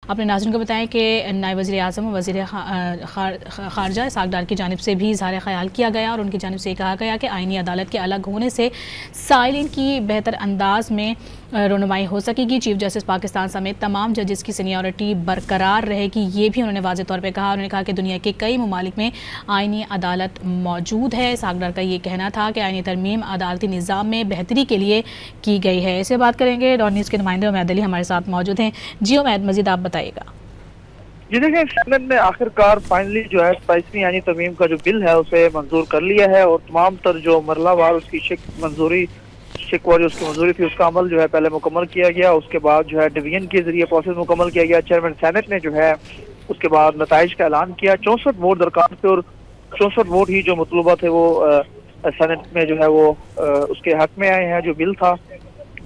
अपने नाज़रीन को बताएं कि नायब वज़ीर आज़म और वज़ीर ख़ारजा इसहाक़ डार की जानिब से भी इज़हार ख़याल किया गया और उनकी जानिब से कहा गया कि आइनी अदालत के अलग होने से साइलिन की बेहतर अंदाज में रहनुमाई हो सकेगी। चीफ जस्टिस पाकिस्तान समेत तमाम जजेस की सीनियरिटी बरकरार रहेगी, ये भी उन्होंने वाज़ेह तौर पर कहा। उन्होंने कहा कि दुनिया के कई ममालिक में आइनी अदालत मौजूद है। इसहाक़ डार का ये कहना था कि आइनी तरमीम अदालती निज़ाम में बेहतरी के लिए की गई है। इससे बात करेंगे, डॉन न्यूज़ के नुमाइंदे उमैद अली हमारे साथ मौजूद हैं। जी उमैद, मज़ीद आप बताइएगा। जी देखिए, सेनेट ने आखिरकार फाइनली जो है 27वीं यानी तरमीम का जो बिल है उसे मंजूर कर लिया है और तमाम तर जो मरलावार उसकी शिकवा जो उसकी मंजूरी थी उसका अमल जो है पहले मुकम्मल किया गया। उसके बाद जो है डिवीजन के जरिए प्रोसेस मुकम्मल किया गया। चेयरमैन सेनेट ने जो है उसके बाद नताइज का ऐलान किया। 64 वोट दरकार थे और 64 वोट ही जो मतलूबा थे वो सेनेट में जो है वो उसके हक में आए हैं जो बिल था।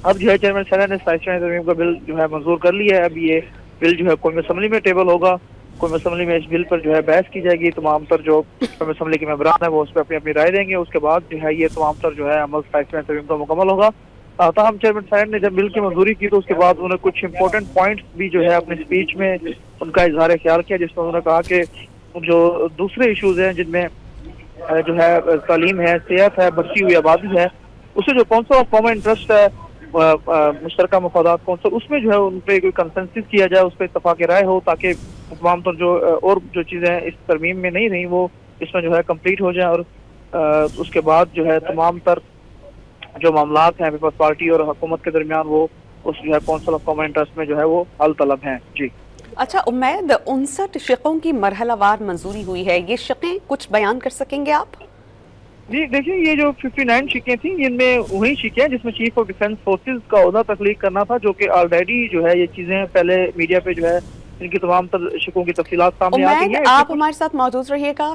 अब जो है चेयरमैन सेनेट ने 27वीं तरमीम का बिल जो है मंजूर कर लिया है। अब ये बिल जो है कौमी असम्बली में टेबल होगा। कौमी असम्बली में इस बिल पर जो है बहस की जाएगी। तमाम तर जो कौमी असम्बली के मेंबरान है वो उस पर अपनी अपनी राय देंगे। उसके बाद जो है ये तमाम तर जो है अमल 27वीं तरमीम का मुकम्मल होगा। ताहम चेयरमैन सेनेट ने जब बिल की मंजूरी की तो उसके बाद उन्होंने कुछ इंपॉर्टेंट पॉइंट्स भी जो है अपनी स्पीच में उनका इजहार ख्याल किया, जिसमें उन्होंने कहा कि जो दूसरे इशूज हैं जिनमें जो है तालीम है, सेहत है, बढ़ती हुई आबादी है, उससे जो कौंसिल ऑफ कॉमन इंटरेस्ट है, मुश्तरका मफादात कौंसिल, उसमें जो है उन पर कोई कंसेंसस किया जाए, उस पर इत्तफाक राय हो ताकि तमाम तर जो और जो चीज़ें इस तरमीम में नहीं रही वो इसमें जो है कंप्लीट हो जाए। और उसके बाद जो है तमाम तर जो मामलात हैं पीपल्स पार्टी और हुकूमत के दरमियान वो उस जो है कौंसिल ऑफ कॉमन इंटरेस्ट में जो है वो हल तलब हैं। जी अच्छा उम्मीद, 59 शिकों की मरहलावार मंजूरी हुई है, ये शिकें कुछ बयान कर सकेंगे आप? जी देखिए, ये जो 59 शिकें थी इनमें वही शिकें जिसमें चीफ ऑफ डिफेंस फोर्सेज का ओहदा तख्लीक करना था, जो कि ऑलरेडी जो है ये चीजें पहले मीडिया पे जो है इनकी तमाम शिकों की तफसीलात सामने आ गई हैं। आप हमारे साथ मौजूद रहिएगा।